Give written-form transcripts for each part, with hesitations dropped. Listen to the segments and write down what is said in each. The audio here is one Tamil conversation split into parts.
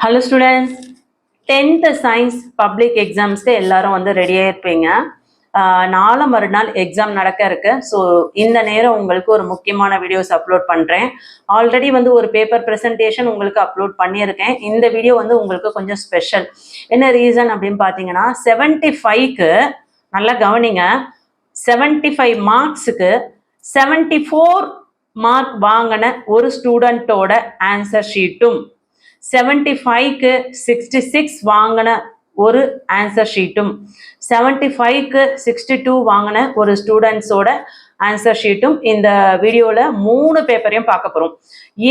Hello students, 10th science public எக்ஸாம்ஸ்க்கு எல்லாரும் வந்து ரெடியாக இருப்பீங்க. நாளை மறுநாள் எக்ஸாம் நடக்க இருக்கு. ஸோ இந்த நேரம் உங்களுக்கு ஒரு முக்கியமான வீடியோஸ் அப்லோட் பண்ணுறேன். ஆல்ரெடி வந்து ஒரு பேப்பர் ப்ரெசன்டேஷன் உங்களுக்கு அப்லோட் பண்ணியிருக்கேன். இந்த வீடியோ வந்து உங்களுக்கு கொஞ்சம் ஸ்பெஷல். என்ன ரீசன் அப்படின்னு பார்த்தீங்கன்னா 75க்கு நல்லா கவனிங்க, 75 மார்க்ஸுக்கு 74 மார்க் வாங்கின ஒரு ஸ்டூடெண்ட்டோட ஆன்சர் ஷீட்டும் 75க்கு 66 வாங்கின ஒரு ஆன்சர் ஷீட்டும் 75க்கு 62 வாங்கின ஒரு ஸ்டூடெண்ட்ஸோட ஆன்சர் ஷீட்டும் இந்த வீடியோவில் 3 பேப்பரையும் பார்க்க போகிறோம்.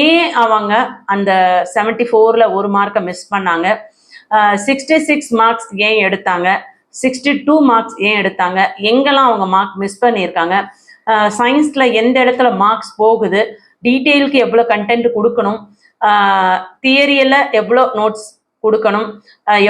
ஏன் அவங்க அந்த 74ல் ஒரு மார்க்கை மிஸ் பண்ணாங்க, 66 மார்க்ஸ் ஏன் எடுத்தாங்க, 62 மார்க்ஸ் ஏன் எடுத்தாங்க, எங்கெல்லாம் அவங்க மார்க் மிஸ் பண்ணியிருக்காங்க, சயின்ஸில் எந்த இடத்துல மார்க்ஸ் போகுது, டீட்டெயிலுக்கு எவ்வளோ கண்டென்ட் கொடுக்கணும், தியரியில் எவ்வளோ நோட்ஸ் கொடுக்கணும்,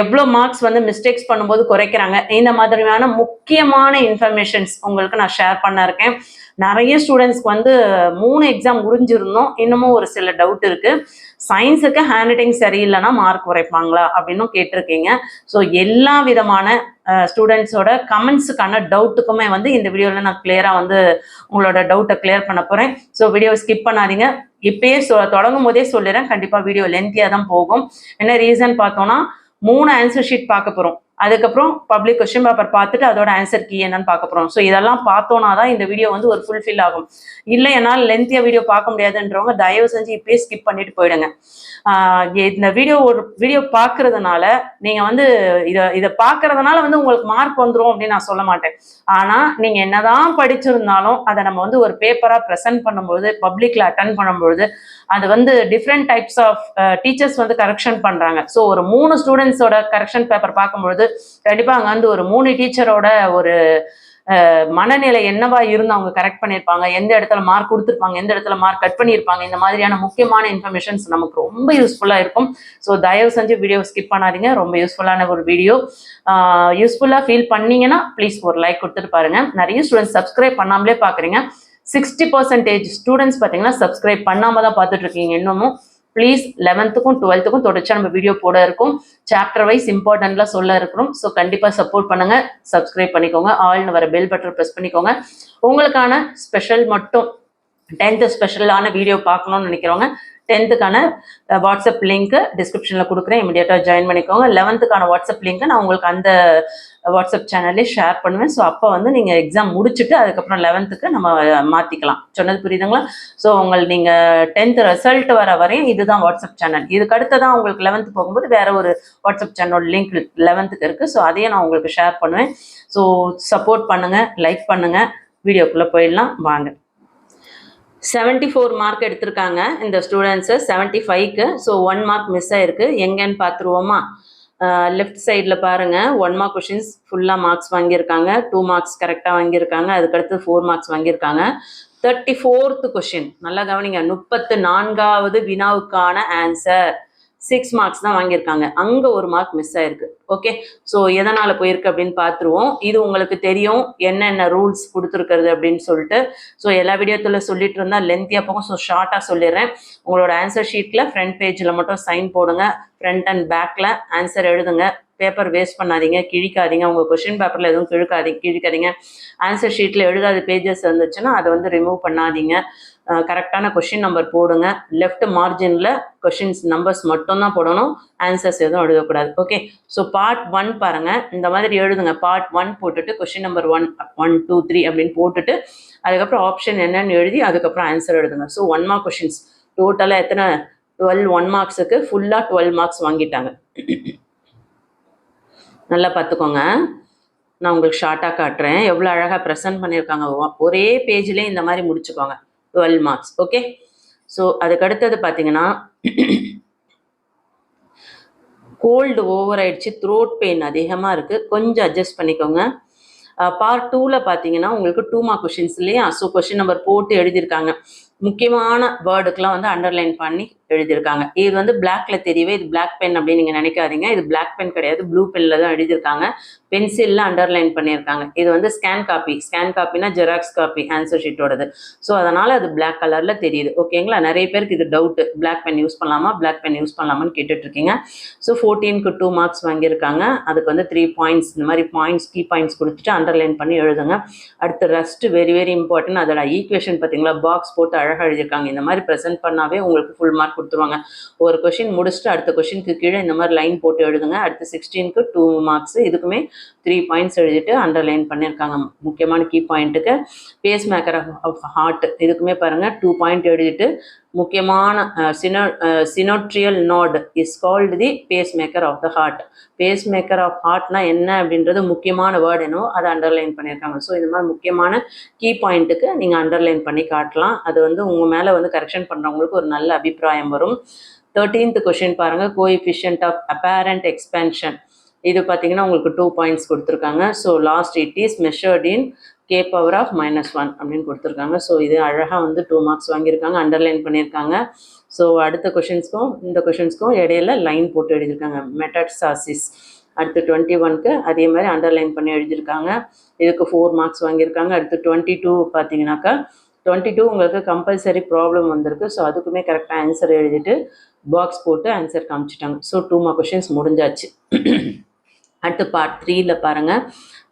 எவ்வளோ மார்க்ஸ் வந்து மிஸ்டேக்ஸ் பண்ணும்போது குறைக்கிறாங்க, இந்த மாதிரியான முக்கியமான இன்ஃபர்மேஷன்ஸ் உங்களுக்கு நான் ஷேர் பண்ண இருக்கேன். நிறைய ஸ்டூடெண்ட்ஸ்க்கு வந்து 3 எக்ஸாம் முடிஞ்சிருந்தோம், இன்னமும் ஒரு சில டவுட் இருக்குது. சயின்ஸுக்கு ஹேண்ட் ரைட்டிங் சரியில்லைன்னா மார்க் குறைப்பாங்களா அப்படின்னும் கேட்டிருக்கீங்க. ஸோ எல்லா விதமான ஸ்டூடெண்ட்ஸோட கமெண்ட்ஸுக்கான டவுட்டுக்குமே வந்து இந்த வீடியோவில் நான் கிளியராக வந்து உங்களோட டவுட்டை கிளியர் பண்ண போகிறேன். ஸோ வீடியோவை ஸ்கிப் பண்ணாதீங்க. இப்பயே தொடங்கும் போதே சொல்லிடுறேன், கண்டிப்பாக வீடியோ லென்த்தியாக தான் போகும். என்ன ரீசன் பார்த்தோன்னா 3 ஆன்சர் ஷீட் பார்க்க போகிறோம், அதுக்கப்புறம் பப்ளிக் கொஸ்டின் பேப்பர் பார்த்துட்டு அதோட ஆன்சர் கீ என்னன்னு பார்க்க போகிறோம். ஸோ இதெல்லாம் பார்த்தோன்னா தான் இந்த வீடியோ வந்து ஒரு ஃபுல்ஃபில் ஆகும். இல்லை என்னால் லென்த்தியாக வீடியோ பார்க்க முடியாதுன்றவங்க தயவு செஞ்சு இப்பயே ஸ்கிப் பண்ணிட்டு போயிடுங்க. இந்த வீடியோ பார்க்கறதுனால நீங்கள் வந்து இதை பார்க்கறதுனால வந்து உங்களுக்கு மார்க் வந்துடும் அப்படின்னு நான் சொல்ல மாட்டேன். ஆனால் நீங்கள் என்னதான் படிச்சிருந்தாலும் அதை நம்ம வந்து ஒரு பேப்பராக ப்ரெசென்ட் பண்ணும்போது, பப்ளிக்கில் அட்டன் பண்ணும்பொழுது அது வந்து டிஃப்ரெண்ட் டைப்ஸ் ஆஃப் டீச்சர்ஸ் வந்து கரெக்ஷன் பண்ணுறாங்க. ஸோ ஒரு 3 ஸ்டூடெண்ட்ஸோட கரெக்ஷன் பேப்பர் பார்க்கும்பொழுது கண்டிப்பாக அங்கே வந்து ஒரு 3 டீச்சரோட ஒரு மனநிலை என்னவா இருந்து அவங்க கரெக்ட் பண்ணியிருப்பாங்க, எந்த இடத்துல மார்க் கொடுத்துருப்பாங்க, எந்த இடத்துல மார்க் கட் பண்ணியிருப்பாங்க, இந்த மாதிரியான முக்கியமான இன்ஃபர்மேஷன்ஸ் நமக்கு ரொம்ப யூஸ்ஃபுல்லாக இருக்கும். ஸோ தயவு செஞ்சு வீடியோ ஸ்கிப் பண்ணாதீங்க. ரொம்ப யூஸ்ஃபுல்லான ஒரு வீடியோ. யூஸ்ஃபுல்லாக ஃபீல் பண்ணீங்கன்னா ப்ளீஸ் ஒரு லைக் கொடுத்துட்டு பாருங்க. நிறைய ஸ்டூடெண்ட்ஸ் சப்ஸ்கிரைப் பண்ணாமலே பார்க்குறீங்க. 60% ஸ்டூடெண்ட்ஸ் பார்த்தீங்கன்னா சப்ஸ்கிரைப் பண்ணாமல் தான் பார்த்துட்டு இருக்கீங்க இன்னமும். ப்ளீஸ் 11க்கும் 12க்கும் தொடர்ச்சியாக நம்ம வீடியோ போட இருக்கும், சாப்டர் வைஸ் இம்பார்ட்டன்ட்லாம் சொல்ல இருக்கிறோம். ஸோ கண்டிப்பாக சப்போர்ட் பண்ணுங்கள், சப்ஸ்கிரைப் பண்ணிக்கோங்க, ஆல்னு வர பெல் பட்டன் ப்ரெஸ் பண்ணிக்கோங்க. உங்களுக்கான ஸ்பெஷல் மட்டும் 10th ஸ்பெஷலான வீடியோ பார்க்கணும்னு நினைக்கிறவங்க 10த்துக்கான வாட்ஸ்அப் லிங்க்கு டிஸ்கிரிப்ஷனில் கொடுக்குறேன், இமீடியட்டாக ஜாயின் பண்ணிக்கோங்க. 11த்துக்கான வாட்ஸ்அப் லிங்க்கு நான் உங்களுக்கு அந்த வாட்ஸ்அப் சேனல்லே ஷேர் பண்ணுவேன். ஸோ அப்போ வந்து நீங்கள் எக்ஸாம் முடிச்சுட்டு அதுக்கப்புறம் 11த்துக்கு நம்ம மாற்றிக்கலாம். சொன்னது புரியுதுங்களா? ஸோ நீங்கள் 10th ரிசல்ட் வர வரையும் இதுதான் வாட்ஸ்அப் சேனல். இதுக்கு அடுத்து தான் உங்களுக்கு 11th போகும்போது வேற ஒரு வாட்ஸ்அப் சேனல் லிங்க் 11த்துக்கு இருக்குது. ஸோ அதையே நான் உங்களுக்கு ஷேர் பண்ணுவேன். ஸோ சப்போர்ட் பண்ணுங்கள், லைக் பண்ணுங்கள். வீடியோக்குள்ளே போயிடலாம் வாங்க. 74 மார்க் எடுத்திருக்காங்க இந்த ஸ்டூடெண்ட்ஸு 75க்கு. ஸோ 1 மார்க் மிஸ் ஆயிருக்கு. எங்கன்னு பார்த்துருவோமா? லெஃப்ட் சைடில் பாருங்கள், 1 மார்க் கொஷின்ஸ் ஃபுல்லாக மார்க்ஸ் வாங்கியிருக்காங்க, 2 மார்க்ஸ் கரெக்டாக வாங்கியிருக்காங்க, அதுக்கடுத்து 4 மார்க்ஸ் வாங்கியிருக்காங்க. 34th கொஷின் நல்லா கவனிங்க, 34வது வினாவுக்கான ஆன்சர் 6 மார்க்ஸ் தான் வாங்கியிருக்காங்க. அங்கே 1 மார்க் மிஸ் ஆயிருக்கு. ஓகே, ஸோ எதனால் போயிருக்கு அப்படின்னு பார்த்துருவோம். இது உங்களுக்கு தெரியும் என்னென்ன ரூல்ஸ் கொடுத்துருக்கிறது அப்படின்னு சொல்லிட்டு. ஸோ எல்லா வீடியோத்தில் சொல்லிட்டு இருந்தால் லென்த்தியாக போகும். ஸோ ஷார்ட்டாக சொல்லிடுறேன். உங்களோட ஆன்சர் ஷீட்டில் ஃப்ரண்ட் பேஜில் மட்டும் சைன் போடுங்க, ஃப்ரண்ட் அண்ட் பேக்கில் ஆன்சர் எழுதுங்க. பேப்பர் வேஸ்ட் பண்ணாதீங்க, கிழிக்காதீங்க. உங்கள் கொஷின் பேப்பரில் எதுவும் கிழிக்காதீங்க. ஆன்சர் ஷீட்டில் எழுதாத பேஜஸ் இருந்துச்சுன்னா அதை வந்து ரிமூவ் பண்ணாதீங்க. கரெக்டான கொஷின் நம்பர் போடுங்க. லெஃப்ட் மார்ஜினில் கொஷின்ஸ் நம்பர்ஸ் மட்டும்தான் போடணும், ஆன்சர்ஸ் எதுவும் எழுதக்கூடாது. ஓகே, ஸோ பார்ட் 1 பாருங்கள், இந்த மாதிரி எழுதுங்க. பார்ட் 1 போட்டுட்டு கொஷின் நம்பர் 1, 1, 2, 3 அப்படின்னு போட்டுட்டு அதுக்கப்புறம் ஆப்ஷன் என்னன்னு எழுதி அதுக்கப்புறம் ஆன்சர் எழுதுங்க. ஸோ 1 மார்க் கொஷின்ஸ் டோட்டலாக எத்தனை? 12 1 மார்க்ஸுக்கு ஃபுல்லாக 12 மார்க்ஸ் வாங்கிட்டாங்க. நல்லா பார்த்துக்கோங்க, நான் உங்களுக்கு ஷார்ட்டாக காட்டுறேன் எவ்வளோ அழகாக ப்ரெசென்ட் பண்ணியிருக்காங்க. ஒரே பேஜ்லேயே இந்த மாதிரி முடிச்சுக்கோங்க, 12 மார்க்ஸ். ஓகே, ஸோ அதுக்கு அடுத்தது பார்த்தீங்கன்னா கோல்டு ஓவர் ஆயிடுச்சு, த்ரோட் பெயின் அதிகமாக இருக்குது, கொஞ்சம் அட்ஜஸ்ட் பண்ணிக்கோங்க. பார்ட் 2ல் பார்த்தீங்கன்னா உங்களுக்கு 2 மார்க் கொஷின்ஸ் இல்லையா? ஸோ கொஷின் நம்பர் போட்டு எழுதியிருக்காங்க. முக்கியமான வேர்டுக்கெலாம் வந்து அண்டர்லைன் பண்ணி எழுதியிருக்காங்க. இது வந்து பிளாக்ல தெரியவே இது பிளாக் பென் அப்படின்னு நீங்கள் நினைக்காதீங்க. இது பிளாக் பென் கிடையாது, ப்ளூ பென்னில் தான் எழுதியிருக்காங்க. பென்சிலில் அண்டர்லைன் பண்ணியிருக்காங்க. இது வந்து ஸ்கேன் காப்பினா ஜெராக்ஸ் காப்பி ஆன்சர் ஷீட்டோடது. ஸோ அதனால் அது பிளாக் கலரில் தெரியுது. ஓகேங்களா? நிறைய பேருக்கு இது டவுட்டு, பிளாக் பென் யூஸ் பண்ணலாமான்னு கேட்டுட்ருக்கீங்க. ஸோ 14க்கு 2 மார்க்ஸ் வாங்கியிருக்காங்க. அதுக்கு வந்து 3 பாயிண்ட்ஸ், இந்த மாதிரி பாயிண்ட்ஸ் கீ பாயிண்ட்ஸ் கொடுத்துட்டு அண்டர்லைன் பண்ணி எழுதுங்க. அடுத்து ரெஸ்ட் வெரி வெரி இம்பார்ட்டன்ட். அதோட ஈக்குவேஷன் பார்த்தீங்களா, பாக்ஸ் போட்டு அழகாக எழுதியிருக்காங்க. இந்த மாதிரி ப்ரெசென்ட் பண்ணாவே உங்களுக்கு ஃபுல் மார்க் கொடுத்துருவாங்க. ஒரு கொஷின் முடிச்சுட்டு அடுத்த கொஷினுக்கு கீழே இந்த மாதிரி லைன் போட்டு எழுதுங்க. அடுத்து 16க்கு 2 மார்க்ஸ், இதுக்குமே 3 பாயிண்ட்ஸ் எழுதிட்டு அண்டர்லைன் பண்ணியிருக்காங்க. முக்கியமான கீ பாயிண்ட்டுக்கு பேஸ் மேக்கர் ஆஃப் ஹார்ட், இதுக்குமே பாருங்கள் 2 பாயிண்ட் எழுதிட்டு முக்கியமான sinoatrial node is called the pacemaker of the heart. Pacemaker of ஹார்ட்னா என்ன அப்படின்றது முக்கியமான வேர்டு என்னவோ அதை அண்டர்லைன் பண்ணியிருக்காங்க. ஸோ இது மாதிரி முக்கியமான கீ பாயிண்ட்டுக்கு நீங்கள் அண்டர்லைன் பண்ணி காட்டலாம். அது வந்து உங்கள் மேலே வந்து கரெக்ஷன் பண்ணுறவங்களுக்கு ஒரு நல்ல அபிப்பிராயம் வரும். 13th கொஷின் பாருங்கள், கோஎஃபிஷியன்ட் ஆஃப் அப்பேரண்ட் எக்ஸ்பென்ஷன். இது பார்த்தீங்கன்னா உங்களுக்கு 2 பாயிண்ட்ஸ் கொடுத்துருக்காங்க. So lost it is measured in k power of -1 அப்படின்னு கொடுத்துருக்காங்க. ஸோ இது அழகாக வந்து 2 மார்க்ஸ் வாங்கியிருக்காங்க, அண்டர்லைன் பண்ணியிருக்காங்க. ஸோ அடுத்த கொஷின்ஸ்க்கும் இந்த கொஷின்ஸ்க்கும் இடையில லைன் போட்டு எழுதியிருக்காங்க, மெட்டட்சாசிஸ். அடுத்து 21க்கு அதே மாதிரி அண்டர்லைன் பண்ணி எழுதியிருக்காங்க. இதுக்கு 4 மார்க்ஸ் வாங்கியிருக்காங்க. அடுத்து 22 பார்த்தீங்கன்னாக்கா 22 உங்களுக்கு கம்பல்சரி ப்ராப்ளம் வந்திருக்கு. ஸோ அதுக்குமே கரெக்டாக ஆன்சர் எழுதிட்டு பாக்ஸ் போட்டு ஆன்சர் காமிச்சிட்டாங்க. ஸோ 2 மார்க் கொஷின்ஸ் முடிஞ்சாச்சு. அடுத்து பார்ட் 3ல பாருங்கள்,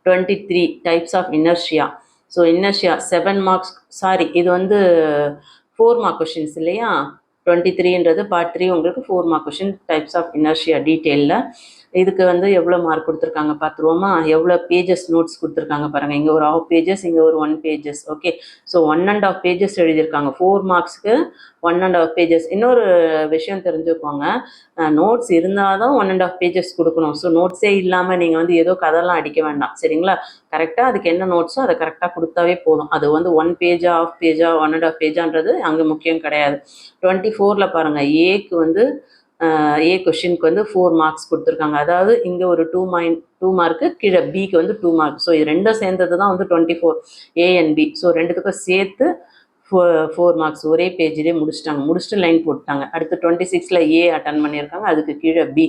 23 types of inertia. So inertia 7 marks, sorry இது வந்து 4 மார்க் கொஷின்ஸ் இல்லையா. 23ன்றது பார்ட் 3 உங்களுக்கு 4 mark question, types of inertia டீட்டெயிலில். இதுக்கு வந்து எவ்வளோ மார்க் கொடுத்துருக்காங்க பார்த்துருவோமா. எவ்வளோ பேஜஸ் நோட்ஸ் கொடுத்துருக்காங்க பாருங்கள். இங்கே ஒரு 1/2 pages, இங்கே ஒரு 1 pages. ஓகே, ஸோ 1.5 pages எழுதியிருக்காங்க. 4 மார்க்ஸ்க்கு 1.5 pages. இன்னொரு விஷயம் தெரிஞ்சுக்கோங்க, நோட்ஸ் இருந்தால் தான் 1.5 pages கொடுக்கணும். ஸோ நோட்ஸே இல்லாமல் நீங்கள் வந்து ஏதோ கதெல்லாம் அடிக்க வேண்டாம், சரிங்களா. கரெக்டாக அதுக்கு என்ன நோட்ஸோ அதை கரெக்டாக கொடுத்தாவே போதும். அது வந்து 1 page, 1/2 page, 1.5 pageன்றது அங்கே முக்கியம் கிடையாது. 24ல் பாருங்கள், ஏக்கு வந்து ஏ கொஷினுக்கு வந்து 4 மார்க்ஸ் கொடுத்துருக்காங்க. அதாவது இங்கே ஒரு 2 மார்க்கு, கீழே பிக்கு வந்து 2 மார்க். ஸோ இது ரெண்டும் சேர்ந்தது தான் வந்து 24, ஏ அண்ட் பி. ஸோ ரெண்டுத்துக்கும் சேர்த்து 4 மார்க்ஸ் ஒரே பேஜ்லேயே முடிச்சுட்டு லைன் போட்டாங்க. அடுத்து 26ல் ஏ அட்டன் பண்ணியிருக்காங்க, அதுக்கு கீழே பி.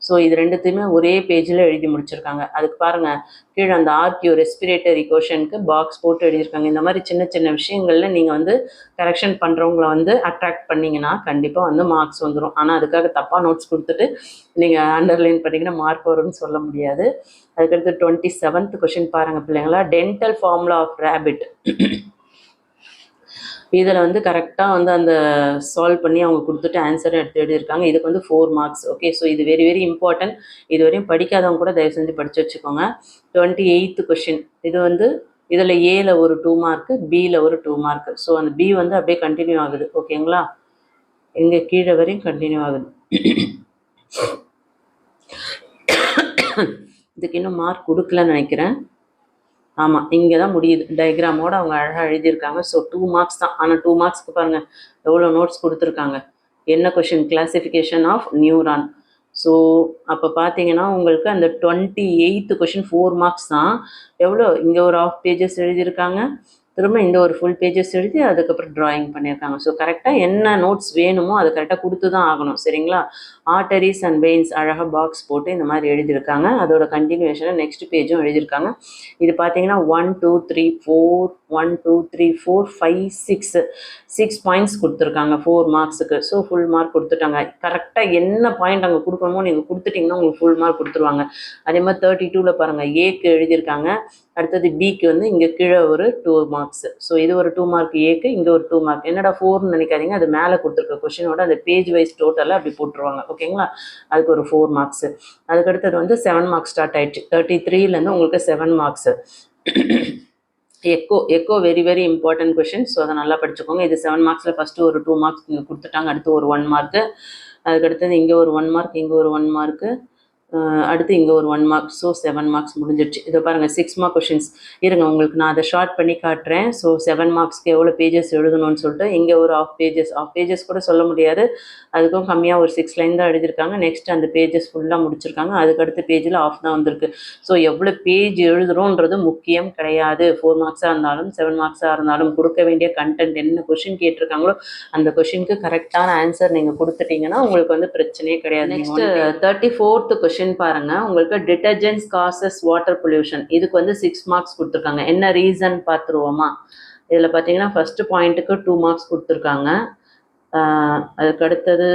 ஸோ இது ரெண்டுத்தையுமே ஒரே பேஜில் எழுதி முடிச்சிருக்காங்க. அதுக்கு பாருங்கள், கீழே அந்த ஆர்கியூ ரெஸ்பிரேட்டரி கொஷனுக்கு பாக்ஸ் போட்டு எழுதியிருக்காங்க. இந்த மாதிரி சின்ன சின்ன விஷயங்களில் நீங்கள் வந்து கரெக்ஷன் பண்ணுறவங்கள வந்து அட்ராக்ட் பண்ணிங்கன்னா கண்டிப்பாக வந்து மார்க்ஸ் வந்துடும். ஆனால் அதுக்காக தப்பாக நோட்ஸ் கொடுத்துட்டு நீங்கள் அண்டர்லைன் பண்ணிங்கன்னா மார்க் வரும்னு சொல்ல முடியாது. அதுக்கடுத்து 27th கொஷின் பாருங்கள் பிள்ளைங்களா, டென்டல் ஃபார்முலா ஆஃப் ரேபிட். இதில் வந்து கரெக்டாக வந்து அந்த சால்வ் பண்ணி அவங்க கொடுத்துட்டு ஆன்சரை எடுத்து எழுதியிருக்காங்க. இதுக்கு வந்து 4 மார்க்ஸ். ஓகே, ஸோ இது வெரி வெரி இம்பார்ட்டன்ட். இது வரையும் படிக்காதவங்க கூட தயவு செஞ்சு படித்து வச்சுக்கோங்க. 28th கொஷின், இது வந்து இதில் ஏல ஒரு 2 மார்க்கு, பியில் ஒரு 2 மார்க்கு. ஸோ அந்த பி வந்து அப்படியே கண்டினியூ ஆகுது. ஓகேங்களா, இங்கே கீழே வரையும் கண்டினியூ ஆகுது. இதுக்கு இன்னும் மார்க் கொடுக்கலன்னு நினைக்கிறேன். ஆமாம், இங்கே தான் முடியுது. டயக்ராமோடு அவங்க அழகாக எழுதியிருக்காங்க. ஸோ 2 மார்க்ஸ் தான். ஆனால் 2 மார்க்ஸ்க்கு பாருங்கள் எவ்வளோ நோட்ஸ் கொடுத்துருக்காங்க. என்ன question, classification of neuron. So அப்போ பார்த்தீங்கன்னா உங்களுக்கு அந்த 28th கொஷின் 4 மார்க்ஸ் தான். எவ்வளோ, இங்கே ஒரு 1/2 pages எழுதியிருக்காங்க, திரும்ப இந்த ஒரு ஃபுல் பேஜஸ் எழுதி அதுக்கப்புறம் ட்ராயிங் பண்ணியிருக்காங்க. ஸோ கரெக்டாக என்ன நோட்ஸ் வேணுமோ அதை கரெக்டாக கொடுத்து தான் ஆகணும், சரிங்களா. ஆர்டரிஸ் அண்ட் வெயின்ஸ் அழகாக பாக்ஸ் போட்டு இந்த மாதிரி எழுதியிருக்காங்க. அதோட கண்டினியூஷனை நெக்ஸ்ட் பேஜும் எழுதியிருக்காங்க. இது பார்த்தீங்கன்னா 1 2 3 4 1 2 3 4 5 6 பாயிண்ட்ஸ் கொடுத்துருக்காங்க 4 மார்க்ஸுக்கு. ஸோ ஃபுல் மார்க் கொடுத்துட்டாங்க. கரெக்டாக என்ன பாயிண்ட் அங்கே கொடுக்கணுமோ நீங்கள் கொடுத்துட்டிங்கன்னா உங்களுக்கு ஃபுல் மார்க் கொடுத்துருவாங்க. அதே மாதிரி 32ல் பாருங்கள், ஏக்கு எழுதியிருக்காங்க. அடுத்தது பிக்கு வந்து இங்கே கீழே ஒரு 2 மார்க்ஸ். ஸோ இது ஒரு 2 மார்க் ஏக்கு, இங்கே ஒரு 2 மார்க். என்னடா 4ன்னு நினைக்காதீங்க, அது மேலே கொடுத்துருக்க கொஷினோட அந்த பேஜ் வைஸ் டோட்டலாக அப்படி போட்டுருவாங்க. ஓகேங்களா, அதுக்கு ஒரு 4 மார்க்ஸு. அதுக்கடுத்தது வந்து 7 மார்க்ஸ் ஸ்டார்ட் ஆயிடுச்சு. 33லேருந்து உங்களுக்கு 7 மார்க்ஸு. எக்கோ very very important question. So அதை நல்லா படிச்சுக்கோங்க. இது 7 மார்க்ஸில் ஃபஸ்ட்டு ஒரு 2 மார்க்ஸ் இங்கே கொடுத்துட்டாங்க, அடுத்து ஒரு 1 மார்க்கு. அதுக்கடுத்தது இங்கே ஒரு 1 மார்க், இங்கே ஒரு 1 மார்க்கு. அடுத்து இங்கே ஒரு 1 மார்க். ஸோ 7 மார்க்ஸ் முடிஞ்சிடுச்சு. இதை பாருங்கள் 6 மார்க் கொஷின்ஸ். இருங்க உங்களுக்கு நான் அதை ஷார்ட் பண்ணி காட்டுறேன். ஸோ 7 மார்க்ஸ்க்கு எவ்வளோ பேஜஸ் எழுதணும்னு சொல்லிட்டு இங்கே ஒரு ஆஃப் பேஜஸ் கூட சொல்ல முடியாது, அதுக்கும் கம்மியாக ஒரு 6 லைன் தான் எழுதியிருக்காங்க. நெக்ஸ்ட் அந்த பேஜஸ் ஃபுல்லாக முடிச்சிருக்காங்க. அதுக்கடுத்த பேஜில் ஆஃப் தான் வந்திருக்கு. ஸோ எவ்வளோ பேஜ் எழுதுகிறோன்றது முக்கியம் கிடையாது. 4 மார்க்ஸாக இருந்தாலும் 7 மார்க்ஸாக இருந்தாலும் கொடுக்க வேண்டிய கண்டென்ட் என்ன கொஷின் கேட்டிருக்காங்களோ அந்த கொஷினுக்கு கரெக்டான ஆன்சர் நீங்கள் கொடுத்துட்டீங்கன்னா உங்களுக்கு வந்து பிரச்சனையே கிடையாது. நெக்ஸ்ட் 34th கொஷின் பாருங்க. உங்களுக்கு டிட்டர்ஜென்ட்ஸ் காசஸ் வாட்டர் பொல்யூஷன், இதுக்கு வந்து 6 மார்க்ஸ் கொடுத்துருக்காங்க. என்ன ரீசன் பார்த்துருவோமா? இதில் பார்த்தீங்கன்னா ஃபர்ஸ்ட் பாயிண்ட்டுக்கு 2 மார்க்ஸ் கொடுத்துருக்காங்க. அதுக்கு அடுத்தது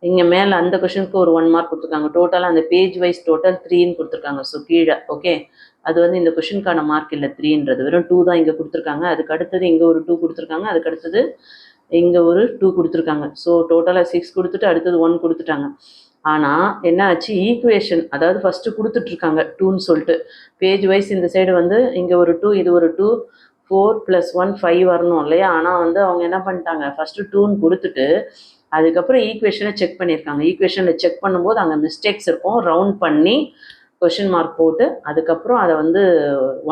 இங்கே மேலே அந்த கொஷனுக்கு ஒரு 1 மார்க் கொடுத்துருக்காங்க. டோட்டலாக அந்த பேஜ் வைஸ் டோட்டல் 3ன்னு கொடுத்துருக்காங்க. ஸோ கீழே ஓகே, அது வந்து இந்த கொஷனுக்கான மார்க் இல்லை 3ன்றது, வெறும் 2 தான் இங்கே கொடுத்துருக்காங்க. அதுக்கு அடுத்தது இங்கே ஒரு 2 கொடுத்துருக்காங்க. அதுக்கு அடுத்தது இங்கே ஒரு 2 கொடுத்துருக்காங்க. ஸோ டோட்டலாக 6 கொடுத்துட்டு அடுத்தது 1 கொடுத்துட்டாங்க. ஆனால் என்ன ஆச்சு, ஈக்குவேஷன் அதாவது ஃபஸ்ட்டு கொடுத்துட்ருக்காங்க 2ன்னு சொல்லிட்டு பேஜ் வைஸ் இந்த சைடு வந்து இங்கே ஒரு 2 இது ஒரு 2 4 + 1 5 வரணும் இல்லையா? ஆனால் வந்து அவங்க என்ன பண்ணிட்டாங்க, ஃபஸ்ட்டு 2ன்னு கொடுத்துட்டு அதுக்கப்புறம் ஈக்குவேஷனை செக் பண்ணியிருக்காங்க. ஈக்குவேஷனில் செக் பண்ணும்போது அங்கே மிஸ்டேக்ஸ் இருக்கும், ரவுண்ட் பண்ணி கொஷின் மார்க் போட்டு அதுக்கப்புறம் அதை வந்து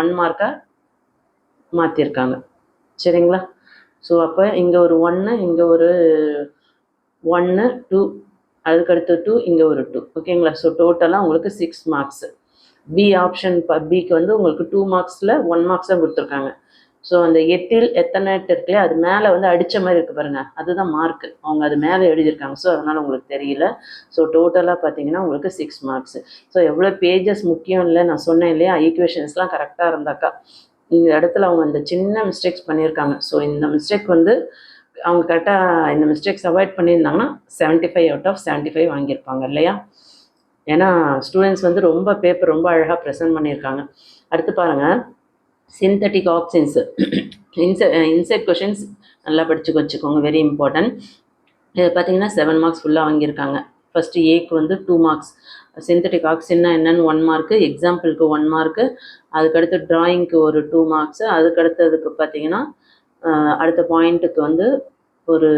1 மார்க்காக மாற்றிருக்காங்க. சரிங்களா? ஸோ அப்போ இங்கே ஒரு 1 இங்கே ஒரு 1 2 அதுக்கடுத்து 2 இங்கே ஒரு 2 ஓகேங்களா? ஸோ டோட்டலாக உங்களுக்கு 6 மார்க்ஸ். பி ஆப்ஷன் பிக்கு வந்து உங்களுக்கு 2 மார்க்ஸில் 1 மார்க்ஸ் தான் கொடுத்துருக்காங்க. ஸோ அந்த 8இல் எத்தனை இருக்குல்லையே அது மேலே வந்து அடித்த மாதிரி இருக்குது பாருங்கள், அதுதான் மார்க்கு. அவங்க அது மேலே எழுதியிருக்காங்க. ஸோ அதனால் உங்களுக்கு தெரியல. ஸோ டோட்டலாக பார்த்தீங்கன்னா உங்களுக்கு 6 மார்க்ஸ். ஸோ எவ்வளோ பேஜஸ் முக்கியம் இல்லை, நான் சொன்னேன் இல்லையா? ஈக்குவேஷன்ஸ்லாம் கரெக்டாக இருந்தாக்கா இந்த இடத்துல அவங்க அந்த சின்ன மிஸ்டேக்ஸ் பண்ணியிருக்காங்க. ஸோ இந்த மிஸ்டேக் வந்து அவங்க கரெக்டாக இந்த மிஸ்டேக்ஸ் அவாய்ட் பண்ணியிருந்தாங்கன்னா 75 out of 75 வாங்கியிருப்பாங்க இல்லையா? ஏன்னா ஸ்டூடெண்ட்ஸ் வந்து ரொம்ப பேப்பர் ரொம்ப அழகாக ப்ரெசென்ட் பண்ணியிருக்காங்க. அடுத்து பாருங்கள், சிந்தட்டிக் ஆக்சின்ஸு இன்செட் கொஷின்ஸ் நல்லா படித்து வச்சுக்கோங்க, வெரி இம்பார்ட்டன்ட். இது பார்த்தீங்கன்னா 7 மார்க்ஸ் ஃபுல்லாக வாங்கியிருக்காங்க. ஃபஸ்ட்டு ஏக்கு வந்து 2 மார்க்ஸ், சிந்தட்டிக் ஆக்சின்னா என்னென்னு 1 மார்க்கு, எக்ஸாம்பிளுக்கு 1 மார்க்கு, அதுக்கடுத்து ட்ராயிங்க்கு ஒரு 2 மார்க்ஸு, அதுக்கடுத்ததுக்கு பார்த்தீங்கன்னா அடுத்த பாயிண்ட்டுக்கு வந்து ஒரு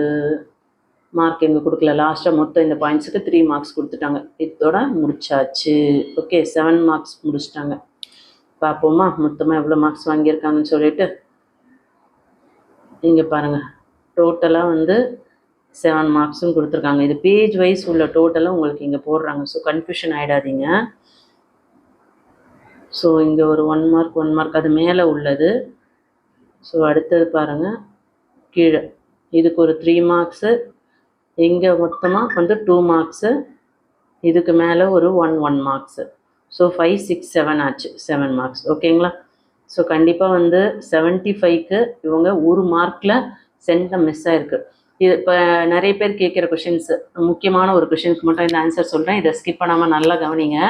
மார்க் எங்கே கொடுக்கல, லாஸ்ட்டாக மொத்தம் இந்த பாயிண்ட்ஸுக்கு 3 மார்க்ஸ் கொடுத்துட்டாங்க. இதோட முடிச்சாச்சு. ஓகே, 7 மார்க்ஸ் முடிச்சிட்டாங்க. பார்ப்போமா மொத்தமாக எவ்வளோ மார்க்ஸ் வாங்கியிருக்காங்கன்னு சொல்லிட்டு. இங்கே பாருங்கள், டோட்டலாக வந்து 7 மார்க்ஸும் கொடுத்துருக்காங்க. இது பேஜ் வைஸ் உள்ள டோட்டலாக உங்களுக்கு இங்கே போடுறாங்க. So confusion ஆகிடாதீங்க. ஸோ இங்கே ஒரு 1 மார்க் அது மேலே உள்ளது. ஸோ அடுத்தது பாருங்கள் கீழே, இதுக்கு ஒரு 3 மார்க்ஸு, இங்கே மொத்தமாக வந்து 2 மார்க்ஸு, இதுக்கு மேலே ஒரு 1 மார்க்ஸு. ஸோ 5 6 7 ஆச்சு, 7 மார்க்ஸ் ஓகேங்களா? ஸோ கண்டிப்பாக வந்து 75க்கு இவங்க ஒரு மார்க்கில் சென்டம் மிஸ் ஆகிருக்கு. இது இப்போ நிறைய பேர் கேட்குற கொஷின்ஸு, முக்கியமான ஒரு கொஷினுக்கு மட்டும் இந்த ஆன்சர் சொல்கிறேன். இதை ஸ்கிப் பண்ணாமல் நல்லா கவனிங்க,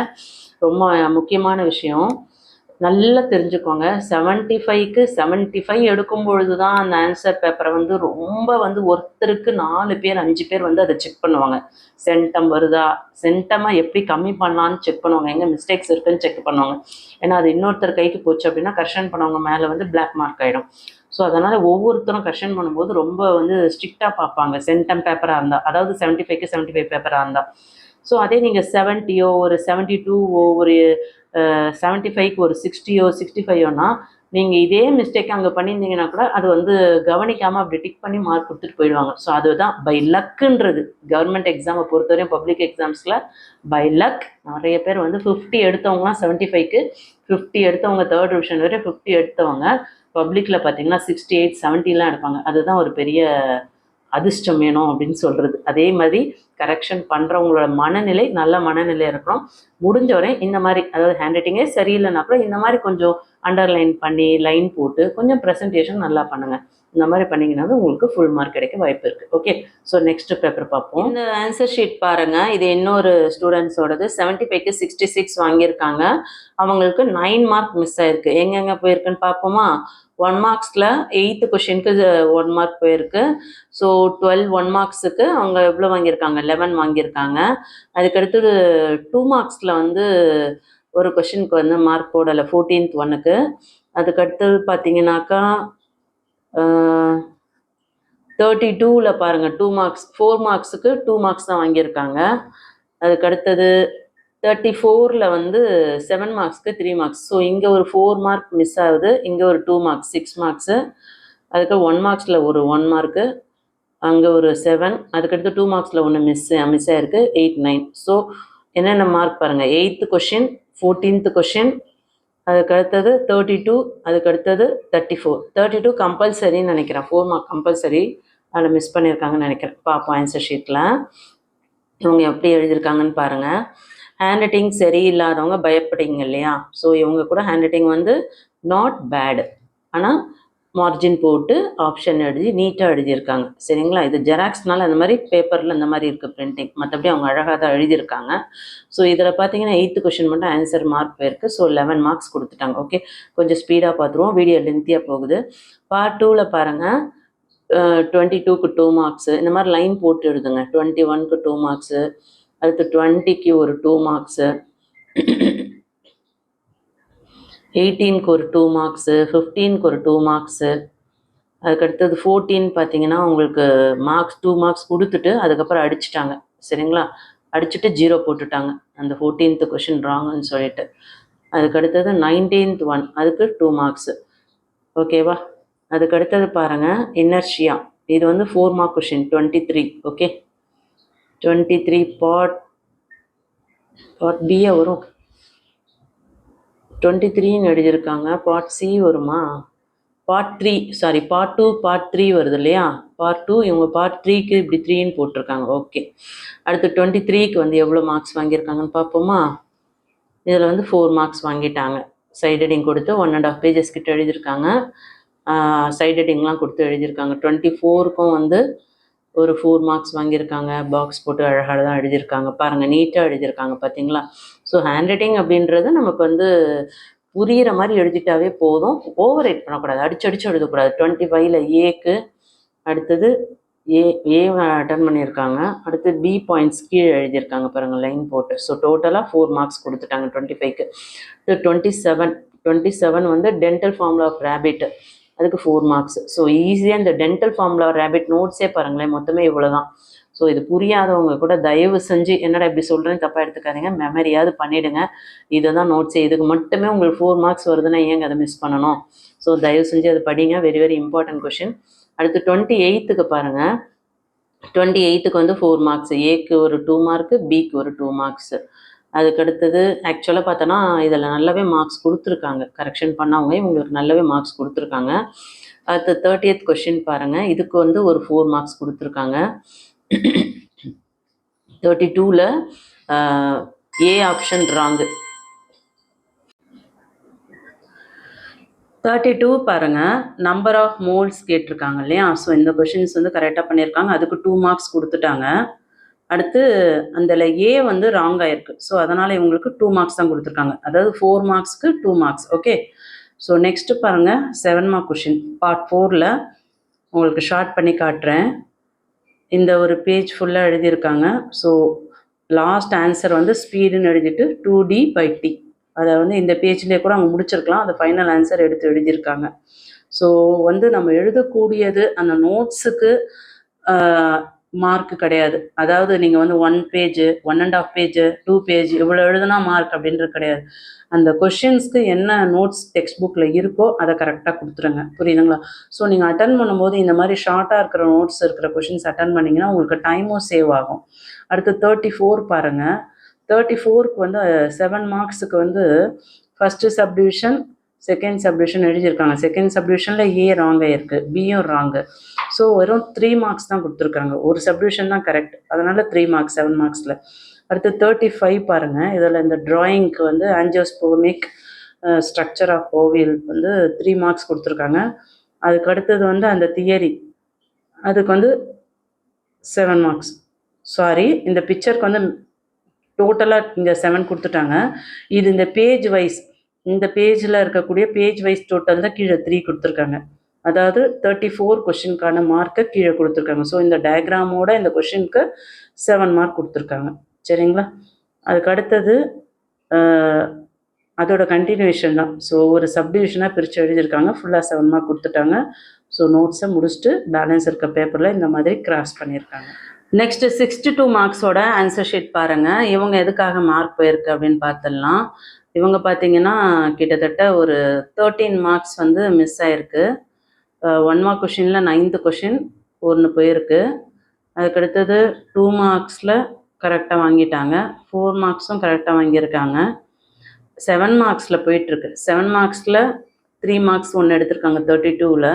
ரொம்ப முக்கியமான விஷயம். நல்லா தெரிஞ்சுக்கோங்க. 75க்கு 75 எடுக்கும் பொழுது தான் அந்த ஆன்சர் பேப்பரை வந்து ரொம்ப வந்து ஒருத்தருக்கு 4 பேர் 5 பேர் வந்து அதை செக் பண்ணுவாங்க. சென்டம் வருதா, சென்டமை எப்படி கம்மி பண்ணலான்னு செக் பண்ணுவாங்க, எங்கே மிஸ்டேக்ஸ் இருக்குன்னு செக் பண்ணுவாங்க. ஏன்னா அது இன்னொருத்தர் கைக்கு போச்சு அப்படின்னா கரெக்ஷன் பண்ணவங்க மேலே வந்து பிளாக் மார்க் ஆகிடும். ஸோ அதனால் ஒவ்வொருத்தரும் கரெக்ஷன் பண்ணும்போது ரொம்ப வந்து ஸ்ட்ரிக்டாக பார்ப்பாங்க சென்டம் பேப்பராக இருந்தால், அதாவது 75க்கு 75 பேப்பராக இருந்தால். ஸோ அதே நீங்கள் 70யோ ஒரு 72ஓ ஒரு 75க்கு ஒரு 60யோ 65யோனா நீங்கள் இதே மிஸ்டேக் அங்கே பண்ணியிருந்தீங்கன்னா கூட அது வந்து கவனிக்காமல் அப்படி டிக் பண்ணி மார்க் கொடுத்துட்டு போயிடுவாங்க. ஸோ அதுதான் பை லக்குன்றது. கவர்மெண்ட் எக்ஸாமை பொறுத்தவரையும் பப்ளிக் எக்ஸாம்ஸில் பை லக் நிறைய பேர் வந்து 50 எடுத்தவங்களாம் 75க்கு, 50 எடுத்தவங்க தேர்ட் டிவிஷன் வரை 50 எடுத்தவங்க பப்ளிக்கில் பார்த்தீங்கன்னா 68 70லாம் எடுப்பாங்க. அதுதான் ஒரு பெரிய அதிர்ஷ்டம் வேணும் அப்படின்னு சொல்கிறது. அதே மாதிரி கரெக்ஷன் பண்ணுறவங்களோட மனநிலை நல்ல மனநிலை இருக்கணும். முடிஞ்ச வரை இந்த மாதிரி, அதாவது ஹேண்ட் ரைட்டிங்கே சரியில்லைன்னா கூட இந்த மாதிரி கொஞ்சம் அண்டர்லைன் பண்ணி லைன் போட்டு கொஞ்சம் ப்ரெசன்டேஷன் நல்லா பண்ணுங்கள். இந்த மாதிரி பண்ணிங்கன்னா உங்களுக்கு ஃபுல் மார்க் கிடைக்க வாய்ப்பு இருக்குது. ஓகே, ஸோ நெக்ஸ்ட் பேப்பர் பார்ப்போம். இந்த ஆன்சர் ஷீட் பாருங்கள், இது இன்னொரு ஸ்டூடெண்ட்ஸோடது. 75க்கு 66 வாங்கியிருக்காங்க. அவங்களுக்கு 9 மார்க் மிஸ் ஆயிருக்கு. எங்கெங்கே போயிருக்குன்னு பார்ப்போமா? 1 மார்க்ஸில் 8th கொஷினுக்கு 1 மார்க் போயிருக்கு. ஸோ 12 1 மார்க்ஸுக்கு அவங்க எவ்வளோ வாங்கியிருக்காங்க, 11 வாங்கியிருக்காங்க. அதுக்கடுத்தது 2 மார்க்ஸில் வந்து ஒரு கொஷினுக்கு வந்து மார்க் போடலை, 14th ஒன்னுக்கு. அதுக்கடுத்தது பார்த்தீங்கன்னாக்கா 32ல் பாருங்கள் 2 மார்க்ஸ், 4 மார்க்ஸுக்கு 2 மார்க்ஸ் தான் வாங்கியிருக்காங்க. அதுக்கடுத்தது 34ல் வந்து 7 மார்க்ஸ்க்கு 3 மார்க்ஸ். ஸோ இங்கே ஒரு 4 மார்க் மிஸ் ஆகுது, இங்கே ஒரு 2 மார்க்ஸ் 6 மார்க்ஸு, அதுக்கு 1 மார்க்ஸில் ஒரு 1 மார்க்கு, அங்கே ஒரு 7, அதுக்கடுத்து 2 மார்க்ஸில் ஒன்று மிஸ் ஆகிருக்கு 8 9. ஸோ என்னென்ன மார்க் பாருங்கள், 8th கொஷின், 14th கொஷின், அதுக்கடுத்தது 32, அதுக்கடுத்தது 34. 32 கம்பல்சரின்னு நினைக்கிறேன், 4 மார்க் கம்பல்சரி, அதில் மிஸ் பண்ணியிருக்காங்கன்னு நினைக்கிறேன். பார்ப்போம் ஆன்சர் ஷீட்டில் இவங்க எப்படி எழுதியிருக்காங்கன்னு பாருங்கள். ஹேண்ட் ரைட்டிங் சரியில்லாதவங்க பயப்படுங்க இல்லையா, ஸோ இவங்க கூட ஹேண்ட் ரைட்டிங் வந்து நாட் பேடு, ஆனால் மார்ஜின் போட்டு ஆப்ஷன் எழுதி நீட்டாக எழுதியிருக்காங்க. சரிங்களா, இது ஜெராக்ஸ்னால அந்த மாதிரி பேப்பரில் இந்த மாதிரி இருக்குது பிரிண்டிங், மற்றபடி அவங்க அழகாக தான் எழுதியிருக்காங்க. ஸோ இதில் பார்த்தீங்கன்னா 8th கொஷின் மட்டும் ஆன்சர் மார்க் போயிருக்கு. ஸோ 11 மார்க்ஸ் கொடுத்துட்டாங்க. ஓகே, கொஞ்சம் ஸ்பீடாக பார்த்துருவோம், வீடியோ லென்த்தியாக போகுது. பார்ட் 2ல் பாருங்கள், 22க்கு 2 மார்க்ஸு, இந்த மாதிரி லைன் போட்டு எழுதுங்க. 21க்கு 2 மார்க்ஸு, அடுத்து 20க்கு ஒரு 2 மார்க்ஸு, 18க்கு ஒரு 2 மார்க்ஸு, 15க்கு ஒரு 2 மார்க்ஸு, அதுக்கடுத்தது 14 பார்த்தீங்கன்னா உங்களுக்கு மார்க்ஸ் 2 மார்க்ஸ் கொடுத்துட்டு அதுக்கப்புறம் அடிச்சிட்டாங்க. சரிங்களா, அடிச்சுட்டு 0 போட்டுட்டாங்க, அந்த 14th கொஷின் ராங்குன்னு சொல்லிட்டு. அதுக்கடுத்தது 19th 1, அதுக்கு 2 மார்க்ஸு. ஓகேவா, அதுக்கடுத்தது பாருங்கள் இனர்ஷியா, இது வந்து 4 மார்க் கொஷின் 23. ஓகே, 23 பார்ட் பியை வரும், 23ன்னு எழுதியிருக்காங்க. பார்ட் சி வருமா, பார்ட் 3, சாரி பார்ட் 2 பார்ட் 3 வருது இல்லையா, பார்ட் 2 இவங்க பார்ட் 3க்கு இப்படி 3ன்னு போட்டிருக்காங்க. ஓகே, அடுத்து 23க்கு வந்து எவ்வளோ மார்க்ஸ் வாங்கியிருக்காங்கன்னு பார்ப்போமா. இதில் வந்து 4 மார்க்ஸ் வாங்கிட்டாங்க. சைட் ஹெட்டிங் கொடுத்து 1.5 pages கிட்ட எழுதியிருக்காங்க, சைட் ஹெட்டிங்லாம் கொடுத்து எழுதியிருக்காங்க. 24க்கும் வந்து ஒரு 4 மார்க்ஸ் வாங்கியிருக்காங்க, பாக்ஸ் போட்டு அழகாக தான் எழுதியிருக்காங்க. பாருங்கள், நீட்டாக எழுதியிருக்காங்க பார்த்தீங்களா. ஸோ ஹேண்ட் ரைட்டிங் அப்படின்றது நமக்கு வந்து புரிகிற மாதிரி எழுதிட்டாவே போதும், ஓவர் ரைட் பண்ணக்கூடாது, அடிச்சு எழுதக்கூடாது. 25ல் ஏக்கு அடுத்தது ஏ அட்டன் பண்ணியிருக்காங்க, அடுத்து பி பாயிண்ட்ஸ் கீழே எழுதியிருக்காங்க பாருங்கள் லைன் போட்டு. ஸோ டோட்டலாக 4 மார்க்ஸ் கொடுத்துட்டாங்க 25க்கு. 27 வந்து டென்டல் ஃபார்முலா ஆஃப் ரேபிட், அதுக்கு 4 மார்க்ஸ். ஸோ ஈஸியாக இந்த டென்டல் ஃபார்முலா ரேபிட் நோட்ஸே பாருங்களேன், மொத்தமே இவ்வளோ தான். ஸோ இது புரியாதவங்க கூட தயவு செஞ்சு, என்னடா இப்படி சொல்கிறேன்னு தப்பாக எடுத்துக்காதீங்க, மெமரியாவது பண்ணிவிடுங்க. இதை தான் நோட்ஸே, இதுக்கு மட்டுமே உங்களுக்கு 4 மார்க்ஸ் வருதுன்னா ஏங்க அதை மிஸ் பண்ணணும். ஸோ தயவு செஞ்சு அதை படிங்க, வெரி வெரி இம்பார்ட்டன்ட் கொஷின். அடுத்து 28க்கு பாருங்கள், 28க்கு வந்து 4 மார்க்ஸ், ஏக்கு ஒரு 2 மார்க்கு, பிக்கு ஒரு 2 மார்க்ஸு. அதுக்கடுத்தது ஆக்சுவலாக பார்த்தோன்னா இதில் நல்லாவே மார்க்ஸ் கொடுத்துருக்காங்க, கரெக்ஷன் பண்ணவங்க இவங்களுக்கு நல்லாவே மார்க்ஸ் கொடுத்துருக்காங்க. அடுத்து 30th கொஷின் பாருங்கள், இதுக்கு வந்து ஒரு 4 மார்க்ஸ் கொடுத்துருக்காங்க. 32ல் ஏ ஆப்ஷன் ராங்கு. 32 பாருங்கள், நம்பர் ஆஃப் மோல்ஸ் கேட்டிருக்காங்க இல்லையா. ஸோ இந்த கொஷின்ஸ் வந்து கரெக்டாக பண்ணியிருக்காங்க, அதுக்கு 2 மார்க்ஸ் கொடுத்துட்டாங்க. அடுத்து அதில் ஏ வந்து ராங் ஆயிருக்கு, ஸோ அதனால் இவங்களுக்கு 2 மார்க்ஸ் தான் கொடுத்துருக்காங்க, அதாவது 4 மார்க்ஸ்க்கு 2 மார்க்ஸ். ஓகே, ஸோ நெக்ஸ்ட்டு பாருங்கள் 7 மார்க் கொஷின் பார்ட் 4ல் உங்களுக்கு ஷார்ட் பண்ணி காட்டுறேன். இந்த ஒரு பேஜ் ஃபுல்லாக எழுதியிருக்காங்க. ஸோ லாஸ்ட் ஆன்சர் வந்து ஸ்பீடுன்னு எழுதிட்டு 2D/t, அதை வந்து இந்த பேஜ்லேயே கூட அவங்க முடிச்சிருக்கலாம், அதை ஃபைனல் ஆன்சர் எடுத்து எழுதியிருக்காங்க. ஸோ வந்து நம்ம எழுதக்கூடியது அந்த நோட்ஸுக்கு மார்க் கிடையாது, அதாவது நீங்கள் வந்து 1 பேஜ் 1.5 பேஜ் 2 பேஜ் இவ்வளோ எழுதுனா மார்க் அப்படின்றது கிடையாது. அந்த கொஷின்ஸ்க்கு என்ன நோட்ஸ் டெக்ஸ்ட் புக்கில் இருக்கோ அதை கரெக்டாக கொடுத்துருங்க, புரியுதுங்களா. ஸோ நீங்கள் அட்டன் பண்ணும்போது இந்த மாதிரி ஷார்ட்டாக இருக்கிற நோட்ஸ் இருக்கிற கொஷின்ஸ் அட்டன் பண்ணிங்கன்னா உங்களுக்கு டைமும் சேவ் ஆகும். அடுத்து 34 பாருங்கள், 34க்கு வந்து 7 மார்க்ஸுக்கு வந்து ஃபஸ்ட்டு சப்டிவிஷன் செகண்ட் சப்டிவிஷன் எழுதியிருக்காங்க. செகண்ட் சப்டிவிஷனில் ஏ ராங் ஆகிருக்கு, பியும் ராங்கு. ஸோ வெறும் 3 மார்க்ஸ் தான் கொடுத்துருக்காங்க, ஒரு சப்டிவிஷன் தான் கரெக்ட், அதனால் 3 மார்க்ஸ் 7 மார்க்ஸில். அடுத்து 35 பாருங்கள், இதில் இந்த ட்ராயிங்க்கு வந்து ஆஞ்சியோஸ்போமிக் ஸ்ட்ரக்சர் ஆஃப் ஓவியல் வந்து 3 மார்க்ஸ் கொடுத்துருக்காங்க. அதுக்கு அடுத்தது வந்து அந்த தியரி, அதுக்கு வந்து 7 மார்க்ஸ். சாரி, இந்த பிக்சருக்கு வந்து டோட்டலாக இங்கே 7 கொடுத்துட்டாங்க. இது இந்த பேஜ் வைஸ், இந்த பேஜில் இருக்கக்கூடிய பேஜ் வைஸ் டோட்டல் தான் கீழே 3 கொடுத்துருக்காங்க, அதாவது 34 கொஷினுக்கான மார்க்கை கீழே கொடுத்துருக்காங்க. ஸோ இந்த டயக்ராமோட இந்த கொஷினுக்கு 7 மார்க் கொடுத்துருக்காங்க. சரிங்களா, அதுக்கு அடுத்தது அதோட கண்டினியூஷன் தான். ஸோ ஒரு சப்டிவிஷனாக பிரித்து எழுதியிருக்காங்க, ஃபுல்லாக 7 மார்க் கொடுத்துட்டாங்க. ஸோ நோட்ஸை முடிச்சுட்டு பேலன்ஸ் இருக்க பேப்பரில் இந்த மாதிரி கிராஸ் பண்ணியிருக்காங்க. நெக்ஸ்ட் 62 மார்க்ஸோட ஆன்சர் ஷீட் பாருங்க. இவங்க எதுக்காக மார்க் போயிருக்கு அப்படின்னு பார்த்துடலாம். இவங்க பார்த்தீங்கன்னா கிட்டத்தட்ட ஒரு 13 மார்க்ஸ் வந்து மிஸ் ஆயிருக்கு. 1 மார்க் கொஷினில் 9th கொஷின் ஒன்று போயிருக்கு. அதுக்கடுத்தது 2 மார்க்ஸில் கரெக்டாக வாங்கிட்டாங்க. 4 மார்க்ஸும் கரெக்டாக வாங்கியிருக்காங்க. 7 மார்க்ஸில் போயிட்டுருக்கு. 7 மார்க்ஸில் 3 மார்க்ஸ் ஒன்று எடுத்திருக்காங்க 32ல்.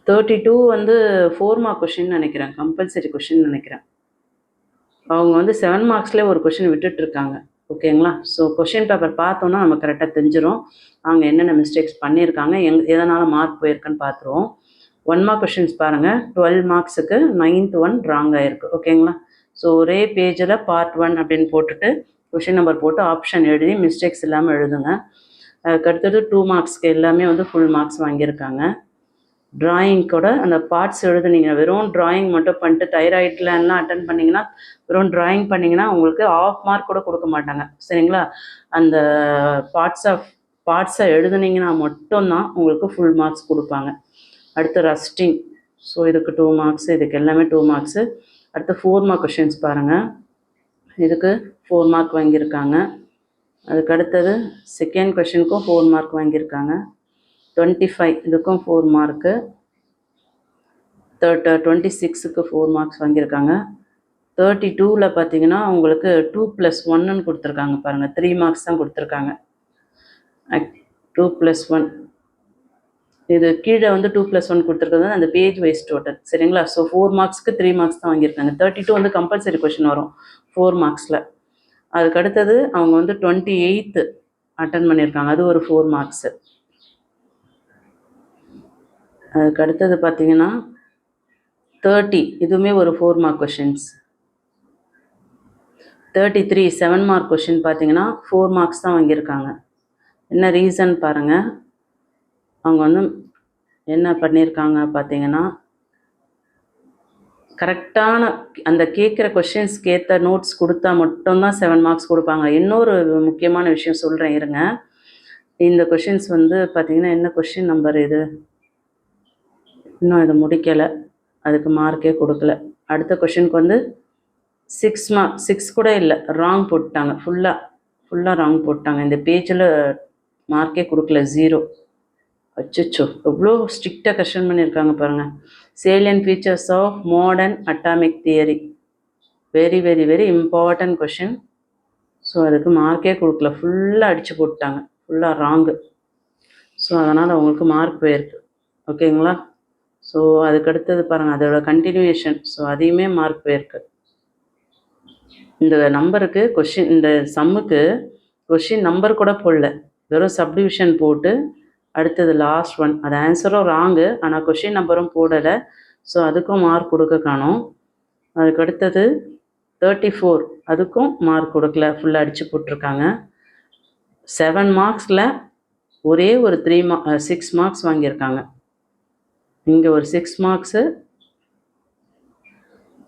32 வந்து 4 மார்க் கொஷின் நினைக்கிறேன், கம்பல்சரி கொஷின் நினைக்கிறேன். அவங்க வந்து 7 மார்க்ஸ்லேயே ஒரு கொஷின் விட்டுட்ருக்காங்க. ஓகேங்களா? ஸோ கொஷின் பேப்பர் பார்த்தோன்னா நம்ம கரெக்டாக தெரிஞ்சிடும் அவங்க என்னென்ன மிஸ்டேக்ஸ் பண்ணியிருக்காங்க, எதனால் மார்க் போயிருக்குன்னு பார்த்துருவோம். 1 மார்க் கொஷின்ஸ் பாருங்கள். 12 மார்க்ஸுக்கு 9th ஒன் ராங் ஆகிருக்கு. ஓகேங்களா? ஸோ ஒரே பேஜில் பார்ட் 1 அப்படின்னு போட்டுட்டு கொஷின் நம்பர் போட்டு ஆப்ஷன் எழுதி மிஸ்டேக்ஸ் இல்லாமல் எழுதுங்க. அதுக்கடுத்தது 2 மார்க்ஸ்க்கு எல்லாமே வந்து ஃபுல் மார்க்ஸ் வாங்கியிருக்காங்க. ட்ராயிங் கூட அந்த பார்ட்ஸ் எழுதுனீங்க, வெறும் ட்ராயிங் மட்டும் பண்ணிட்டு தைராய்ட்லாம் அட்டன் பண்ணிங்கன்னா, வெறும் ட்ராயிங் பண்ணிங்கன்னா உங்களுக்கு ஆஃப் மார்க் கூட கொடுக்க மாட்டாங்க. சரிங்களா? அந்த பார்ட்ஸை எழுதுனீங்கன்னா மட்டும்தான் உங்களுக்கு ஃபுல் மார்க்ஸ் கொடுப்பாங்க. அடுத்து ரஸ்டிங். ஸோ இதுக்கு 2 மார்க்ஸு, இதுக்கு எல்லாமே 2 மார்க்ஸு. அடுத்து 4 மார்க் கொஷின்ஸ் பாருங்கள். இதுக்கு 4 மார்க் வாங்கியிருக்காங்க. அதுக்கு அடுத்தது செகண்ட் கொஷினுக்கும் 4 மார்க் வாங்கியிருக்காங்க. 25 இதுக்கும் 4 மார்க்கு. 26க்கு 4 மார்க்ஸ் வாங்கியிருக்காங்க. 32ல் பார்த்தீங்கன்னா உங்களுக்கு 2+1ன்னு கொடுத்துருக்காங்க பாருங்கள். 3 மார்க்ஸ் தான் கொடுத்துருக்காங்க. 2+1 இது கீழே வந்து 2+1 கொடுத்துருக்கிறது அந்த பேஜ் வைஸ் டோட்டல். சரிங்களா? ஸோ 4 மார்க்ஸ்க்கு 3 மார்க்ஸ் தான் வாங்கியிருக்காங்க. 32 வந்து கம்பல்சரி கொஷின் வரும் 4 மார்க்ஸில். அதுக்கு அடுத்தது அவங்க வந்து 28th அட்டன் பண்ணியிருக்காங்க. அது ஒரு 4 மார்க்ஸு. அதுக்கு அடுத்தது பார்த்தீங்கன்னா 30 இதுவுமே ஒரு 4 மார்க் கொஷின்ஸ். 33 7 மார்க் கொஷின் பார்த்தீங்கன்னா 4 மார்க்ஸ் தான் வாங்கியிருக்காங்க. என்ன ரீசன் பாருங்கள். அவங்க வந்து என்ன பண்ணியிருக்காங்க பார்த்தீங்கன்னா, கரெக்டான அந்த கேட்குற கொஷின்ஸ்க்கு ஏற்ற நோட்ஸ் கொடுத்தா மட்டும்தான் 7 மார்க்ஸ் கொடுப்பாங்க. இன்னொரு முக்கியமான விஷயம் சொல்கிறேன் இருங்க. இந்த கொஷின்ஸ் வந்து பார்த்தீங்கன்னா என்ன கொஷின் நம்பர் இது, இன்னும் இதை முடிக்கலை, அதுக்கு மார்க்கே கொடுக்கல. அடுத்த கொஷினுக்கு வந்து 6 கூட இல்லை, ராங் போட்டாங்க. ஃபுல்லாக ராங் போட்டாங்க. இந்த பேஜில் மார்க்கே கொடுக்கல, 0. அச்சோ, எவ்வளோ ஸ்ட்ரிக்டாக கொஷின் பண்ணியிருக்காங்க பாருங்கள். Salient features of modern atomic theory, very very very important question. So அதுக்கு மார்க்கே கொடுக்கல, ஃபுல்லாக அடித்து போட்டாங்க, ஃபுல்லாக ராங்கு. ஸோ அதனால் அவங்களுக்கு மார்க் போயிருக்கு. ஓகேங்களா? ஸோ அதுக்கடுத்தது பாருங்கள், அதோட கண்டினியூஷன். ஸோ அதையுமே மார்க் போயிருக்கு. இந்த நம்பருக்கு கொஷின், இந்த சம்முக்கு கொஷின் நம்பர் கூட போடல, வெறும் சப்டிவிஷன் போட்டு அடுத்தது லாஸ்ட் ஒன், அது ஆன்சரும் ராங்கு, ஆனால் கொஷின் நம்பரும் போடலை. ஸோ அதுக்கும் மார்க் கொடுக்க காணோம். அதுக்கு அடுத்தது 34 அதுக்கும் மார்க் கொடுக்கல, ஃபுல்லாக அடித்து போட்டிருக்காங்க. 7 மார்க்ஸில் ஒரே ஒரு 6 மார்க்ஸ் வாங்கியிருக்காங்க. இங்கே ஒரு 6 மார்க்ஸு,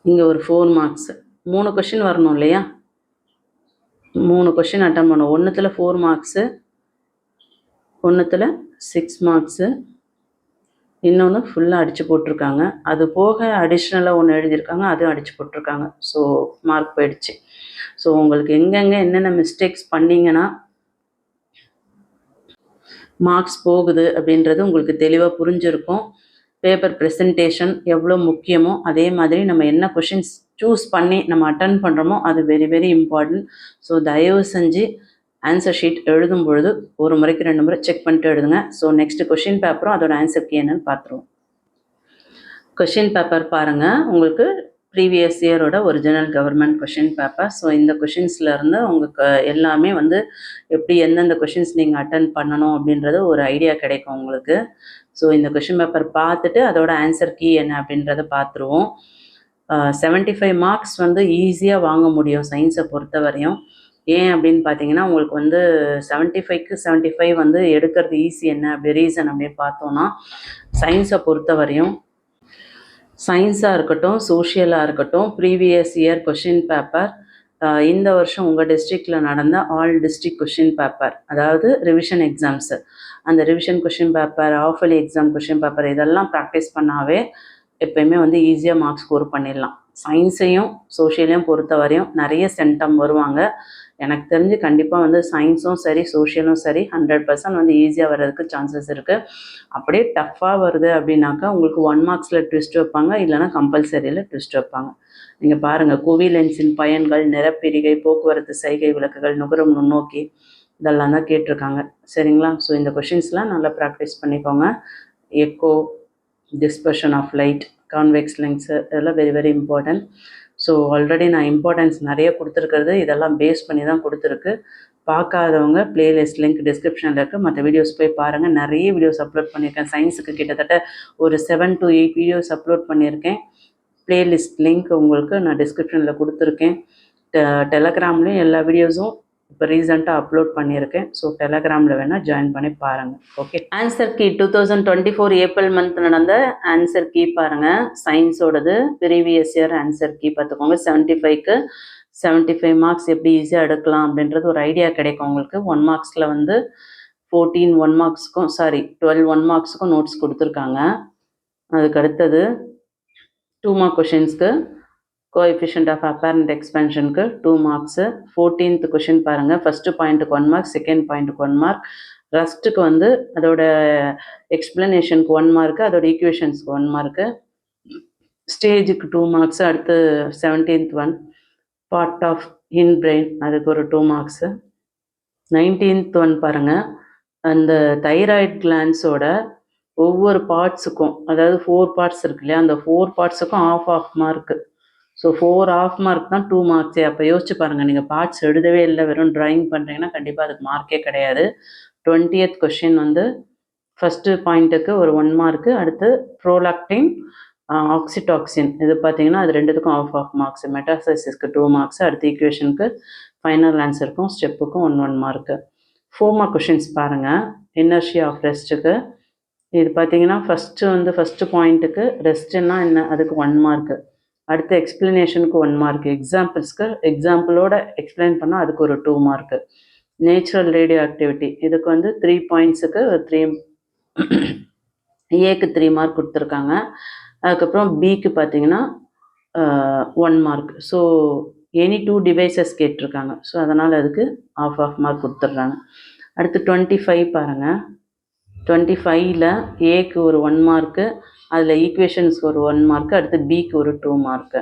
இங்கே ஒரு 4 மார்க்ஸு. 3 கொஷின் வரணும் இல்லையா? 3 கொஷின் அட்டன் பண்ணோம். ஒன்றுத்தில் 4 மார்க்ஸு, ஒன்றுத்தில் 6 மார்க்ஸு, இன்னொன்று ஃபுல்லாக அடித்து போட்டிருக்காங்க. அது போக அடிஷ்னலாக ஒன்று எழுதியிருக்காங்க, அதுவும் அடித்து போட்டிருக்காங்க. ஸோ மார்க் போயிடுச்சு. ஸோ உங்களுக்கு எங்கெங்கே என்னென்ன மிஸ்டேக்ஸ் பண்ணிங்கன்னா மார்க்ஸ் போகுது அப்படின்றது உங்களுக்கு தெளிவாக புரிஞ்சிருக்கும். பேப்பர் ப்ரெசன்டேஷன் எவ்வளோ முக்கியமோ அதே மாதிரி நம்ம என்ன கொஷின்ஸ் சூஸ் பண்ணி நம்ம அட்டன் பண்ணுறோமோ அது வெரி வெரி இம்பார்ட்டன்ட். ஸோ தயவு செஞ்சு ஆன்சர் ஷீட் எழுதும் பொழுது ஒரு முறைக்கு 2 முறை செக் பண்ணிட்டு எழுதுங்க. ஸோ நெக்ஸ்ட் கொஷின் பேப்பரும் அதோட ஆன்சருக்கு என்னன்னு பார்த்துருவோம். கொஷின் பேப்பர் பாருங்கள், உங்களுக்கு ப்ரீவியஸ் இயரோட original government question paper. So இந்த கொஷின்ஸ்லேருந்து உங்களுக்கு எல்லாமே வந்து எப்படி எந்தெந்த கொஷின்ஸ் நீங்கள் அட்டன் பண்ணணும் அப்படின்றது ஒரு ஐடியா கிடைக்கும் உங்களுக்கு. ஸோ இந்த கொஷின் பேப்பர் பார்த்துட்டு அதோட ஆன்சர் கீ என்ன அப்படின்றத பார்த்துருவோம். 75 மார்க்ஸ் வந்து ஈஸியாக வாங்க முடியும் சயின்ஸை பொறுத்த வரையும். ஏன் அப்படின்னு பார்த்தீங்கன்னா, உங்களுக்கு வந்து 75க்கு 75 வந்து எடுக்கிறது ஈஸி. என்ன அப்படி ரீசன் அப்படின்னு பார்த்தோன்னா, சயின்ஸை பொறுத்த வரையும் சயின்ஸாக இருக்கட்டும், சோஷியலாக இருக்கட்டும், ப்ரீவியஸ் இயர் கொஷின் பேப்பர், இந்த வருஷம் உங்கள் டிஸ்ட்ரிக்டில் நடந்த ஆல் டிஸ்ட்ரிக்ட் கொஷின் பேப்பர், அதாவது ரிவிஷன் எக்ஸாம்ஸு, அந்த revision question paper, half yearly exam question paper இதெல்லாம் ப்ராக்டிஸ் பண்ணாவே எப்பயுமே வந்து ஈஸியாக மார்க்ஸ் ஸ்கோர் பண்ணிடலாம். சயின்ஸையும் சோஷியலையும் பொறுத்த வரையும் நிறைய சென்டம் வருவாங்க. எனக்கு தெரிஞ்சு கண்டிப்பாக வந்து சயின்ஸும் சரி சோஷியலும் சரி 100% வந்து ஈஸியாக வர்றதுக்கு சான்சஸ் இருக்குது. அப்படியே டஃப்பாக வருது அப்படின்னாக்கா உங்களுக்கு 1 மார்க்ஸில் ட்விஸ்ட் வைப்பாங்க, இல்லைனா கம்பல்சரியில் ட்விஸ்ட் வைப்பாங்க. நீங்கள் பாருங்கள், குவி லென்ஸின் பயன்கள், நிறப்பிரிகை, போக்குவரத்து சைகை விளக்குகள், நுகரும் நுண்ணோக்கி, இதெல்லாம் தான் கேட்டிருக்காங்க. சரிங்களா? ஸோ இந்த கொஷின்ஸ்லாம் நல்லா ப்ராக்டிஸ் பண்ணிக்கோங்க. Echo, dispersion of light, convex lens, இதெல்லாம் very very important. So already நான் இம்பார்ட்டன்ஸ் நிறைய கொடுத்துருக்கிறது இதெல்லாம் பேஸ் பண்ணி தான் கொடுத்துருக்கு. பார்க்காதவங்க பிளேலிஸ்ட் லிங்க் டிஸ்கிரிப்ஷனில் இருக்குது, மற்ற வீடியோஸ் போய் பாருங்கள். நிறைய வீடியோஸ் அப்லோட் பண்ணியிருக்கேன். சயின்ஸுக்கு கிட்டத்தட்ட ஒரு 7 to 8 வீடியோஸ் அப்லோட் பண்ணியிருக்கேன். பிளேலிஸ்ட் லிங்க் உங்களுக்கு நான் டிஸ்கிரிப்ஷனில் கொடுத்துருக்கேன். டெலகிராம்லேயும் எல்லா வீடியோஸும் இப்போ ரீசெண்டாக அப்லோட் பண்ணியிருக்கேன். ஸோ டெலகிராமில் வேணால் ஜாயின் பண்ணி பாருங்கள். Okay, answer key 2024 April month நடந்த ஆன்சர் கீ பாருங்கள். சயின்ஸோடது ப்ரீவியஸ் இயர் ஆன்சர் கீ பார்த்துக்கோங்க. 75க்கு 75 மார்க்ஸ் எப்படி ஈஸியாக எடுக்கலாம் அப்படின்றது ஒரு ஐடியா கிடைக்கும் உங்களுக்கு. 1 மார்க்ஸில் வந்து 14 1 மார்க்ஸுக்கும் 12 1 மார்க்ஸுக்கும் நோட்ஸ் கொடுத்துருக்காங்க. அதுக்கு அடுத்தது 2 மார்க் கொஷின்ஸ்க்கு கோஎஃபிஷியன்ட் ஆஃப் அப்பேரண்ட் எக்ஸ்பென்ஷனுக்கு 2 மார்க்ஸு. 14th கொஷின் பாருங்கள். ஃபஸ்ட்டு பாயிண்ட்டுக்கு 1 மார்க், செகண்ட் பாயிண்ட்டுக்கு 1 மார்க், ரெஸ்ட்டுக்கு வந்து அதோட எக்ஸ்பிளனேஷனுக்கு 1 மார்க்கு, அதோட ஈக்குவேஷன்ஸ்க்கு 1 மார்க்கு, ஸ்டேஜுக்கு 2 மார்க்ஸு. அடுத்து 17th one part of in brain, அதுக்கு ஒரு 2 மார்க்ஸு. 19th ஒன் பாருங்கள். அந்த தைராய்டு கிளான்ஸோட ஒவ்வொரு பார்ட்ஸுக்கும், அதாவது 4 பார்ட்ஸ் இருக்கு இல்லையா, அந்த 4 பார்ட்ஸுக்கும் half mark. So 4 half mark தான் 2 மார்க்ஸே. அப்போ யோசிச்சு பாருங்கள், நீங்கள் பார்ட்ஸ் எழுதவே இல்லை, வெறும் ட்ராயிங் பண்ணுறீங்கன்னா கண்டிப்பாக அதுக்கு மார்க்கே கிடையாது. 20th கொஷின் வந்து ஃபஸ்ட்டு பாயிண்ட்டுக்கு ஒரு 1 மார்க்கு. அடுத்து ப்ரோலாக்டின், ஆக்சிடாக்சின், இது பார்த்தீங்கன்னா அது ரெண்டுத்துக்கும் ஆஃப் மார்க்ஸ். மெட்டாசைசிஸ்க்கு 2 மார்க்ஸ். அடுத்து ஈக்குவேஷனுக்கு, ஃபைனல் ஆன்சருக்கும் ஸ்டெப்புக்கும் 1 மார்க்கு. 4 மார்க் கொஷின்ஸ் பாருங்கள். இனர்ஷியா ஆஃப் ரெஸ்ட்டுக்கு இது பார்த்தீங்கன்னா ஃபஸ்ட்டு பாயிண்ட்டுக்கு ரெஸ்ட்டுன்னா என்ன, அதுக்கு 1 மார்க்கு. அடுத்து எக்ஸ்பிளனேஷனுக்கு 1 மார்க். எக்ஸாம்பிளோட எக்ஸ்பிளைன் பண்ணால் அதுக்கு ஒரு 2 மார்க்கு. நேச்சுரல் ரேடியோ ஆக்டிவிட்டி இதுக்கு வந்து 3 பாயிண்ட்ஸுக்கு 3 ஏக்கு 3 மார்க் கொடுத்துருக்காங்க. அதுக்கப்புறம் பிக்கு பார்த்தீங்கன்னா 1 மார்க். ஸோ எனி 2 டிவைசஸ் கேட்டிருக்காங்க. ஸோ அதனால் அதுக்கு ஆஃப் மார்க் கொடுத்துட்றாங்க. அடுத்து 25 பாருங்கள். 25ல் ஏக்கு ஒரு 1 மார்க்கு, அதில் ஈக்குவேஷன்ஸ்க்கு ஒரு 1 மார்க்கு, அடுத்து பிக்கு ஒரு 2 மார்க்கு.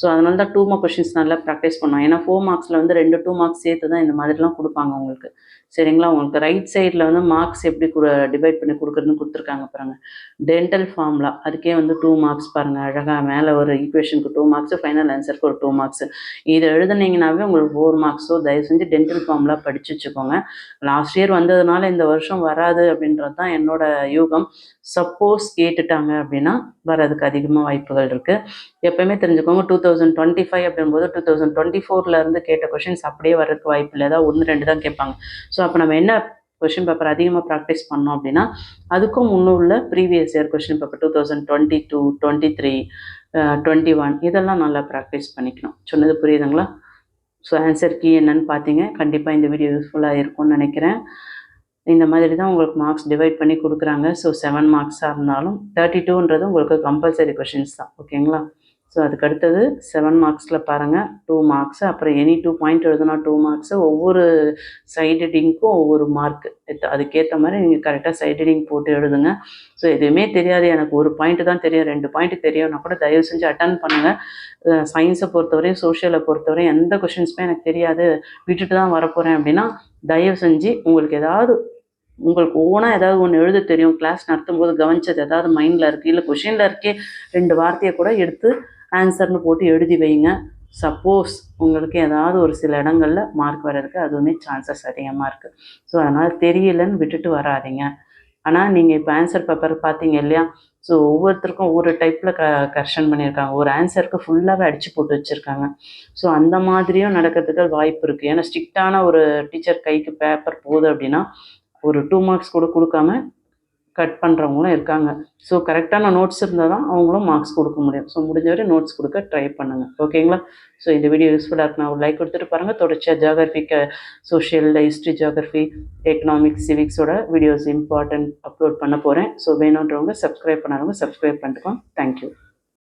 ஸோ அதனால தான் 2 மார்க் கொஷின்ஸ் நல்லா ப்ராக்டிஸ் பண்ணோம். ஏன்னா 4 மார்க்ஸில் வந்து 2 மார்க்ஸ் சேர்த்து தான் இந்த மாதிரிலாம் கொடுப்பாங்க உங்களுக்கு. சரிங்களா? உங்களுக்கு ரைட் சைடில் வந்து மார்க்ஸ் எப்படி டிவைட் பண்ணி கொடுக்குறதுன்னு கொடுத்துருக்காங்க பாருங்கள். டென்டல் ஃபார்முலா அதுக்கே வந்து 2 மார்க்ஸ் பாருங்கள். அழகாக மேலே ஒரு ஈக்குவேஷனுக்கு 2 மார்க்ஸு, ஃபைனல் ஆன்சருக்கு ஒரு 2 மார்க்ஸு. இதை எழுதுனீங்கன்னாவே உங்களுக்கு 4 மார்க்ஸோ. தயவு செஞ்சு டென்டல் ஃபார்முலா படித்து வச்சுக்கோங்க. லாஸ்ட் இயர் வந்ததுனால இந்த வருஷம் வராது அப்படின்றது தான் என்னோட யூகம். சப்போஸ் கேட்டுட்டாங்க அப்படின்னா வரதுக்கு அதிகமாக வாய்ப்புகள் இருக்குது. எப்போயுமே தெரிஞ்சுக்கோங்க, 2025 அப்படின்போது 2024 கேட்ட கொஷின்ஸ் அப்படியே வர்றதுக்கு வாய்ப்பு இல்லை. ஏதாவது 1-2 தான் கேட்பாங்க. ஸோ அப்போ நம்ம என்ன கொஷின் பேப்பர் அதிகமாக ப்ராக்டிஸ் பண்ணோம் அப்படின்னா அதுக்கும் முன்னுள்ள ப்ரீவியஸ் இயர் கொஷின் பேப்பர் 2022, 23, 21 இதெல்லாம் நல்லா ப்ராக்டிஸ் பண்ணிக்கணும். சொன்னது புரியுதுங்களா? ஸோ ஆன்சர் கீ என்னன்னு பார்த்தீங்க. கண்டிப்பாக இந்த வீடியோ யூஸ்ஃபுல்லாக இருக்கும்னு நினைக்கிறேன். இந்த மாதிரி தான் உங்களுக்கு மார்க்ஸ் டிவைட் பண்ணி கொடுக்குறாங்க. ஸோ 7 மார்க்ஸாக இருந்தாலும் 32ன்றது உங்களுக்கு கம்பல்சரி கொஷின்ஸ் தான். ஓகேங்களா? ஸோ அதுக்கு அடுத்தது 7 மார்க்ஸில் பாருங்கள் 2 மார்க்ஸு, அப்புறம் எனி 2 பாயிண்ட் எழுதுனா 2 மார்க்ஸு, ஒவ்வொரு சைட் ஹெட்டிங்க்கும் ஒவ்வொரு மார்க்கு. அதுக்கேற்ற மாதிரி நீங்கள் கரெக்டாக சைட் ஹெட்டிங் போட்டு எழுதுங்க. ஸோ எதுவுமே தெரியாது, எனக்கு ஒரு பாயிண்ட்டு தான் தெரியும், 2 பாயிண்ட் தெரியும்னா கூட தயவு செஞ்சு அட்டன் பண்ணுங்கள். சயின்ஸை பொறுத்தவரையும் சோஷியலை பொறுத்தவரையும் எந்த கொஷின்ஸுமே எனக்கு தெரியாது, விட்டுட்டு தான் வரப்போகிறேன் அப்படின்னா தயவு செஞ்சு உங்களுக்கு ஓனாக ஏதாவது ஒன்று எழுத தெரியும், கிளாஸ் நடத்தும் போது கவனிச்சது ஏதாவது மைண்டில் இருக்குது, இல்லை கொஷினில் இருக்கே 2 வார்த்தையை கூட எடுத்து ஆன்சர்னு போட்டு எழுதி வைங்க. சப்போஸ் உங்களுக்கு ஏதாவது ஒரு சில இடங்களில் மார்க் வர்றதுக்கு அதுவுமே சான்சஸ் அதிகமாக இருக்குது. ஸோ அதனால் தெரியலன்னு விட்டுட்டு வராதிங்க. ஆனால் நீங்கள் இப்போ ஆன்சர் பேப்பர் பார்த்தீங்க இல்லையா? ஸோ ஒவ்வொருத்தருக்கும் ஒவ்வொரு டைப்பில் கரெக்ஷன் பண்ணியிருக்காங்க. ஒரு ஆன்சருக்கு ஃபுல்லாகவே அடித்து போட்டு வச்சுருக்காங்க. ஸோ அந்த மாதிரியும் நடக்கிறதுக்கு வாய்ப்பு இருக்குது. ஏன்னா ஸ்ட்ரிக்டான ஒரு டீச்சர் கைக்கு பேப்பர் போகுது அப்படின்னா ஒரு 2 மார்க்ஸ் கூட கொடுக்காம கட் பண்ணுறவங்களும் இருக்காங்க. ஸோ கரெக்டான நோட்ஸ் இருந்தால் தான் அவங்களும் மார்க்ஸ் கொடுக்க முடியும். ஸோ முடிஞ்சவரை நோட்ஸ் கொடுக்க ட்ரை பண்ணுங்கள். ஓகேங்களா? ஸோ இந்த வீடியோ யூஸ்ஃபுல்லாக இருக்குன்னா ஒரு லைக் கொடுத்துட்டு பாருங்கள். தொடர்ச்சியாக ஜியாகிரஃபிக்கு, சோஷியல், ஹிஸ்ட்ரி, ஜியாகிரஃபி, எக்கனாமிக்ஸ், சிவிக்ஸோட வீடியோஸ் இம்பார்ட்டன்ட் அப்லோட் பண்ண போகிறேன். ஸோ வேணுன்றவங்க சப்ஸ்கிரைப் பண்ணாதவங்க சப்ஸ்கிரைப் பண்ணிட்டுக்கோங்க. தேங்க்யூ.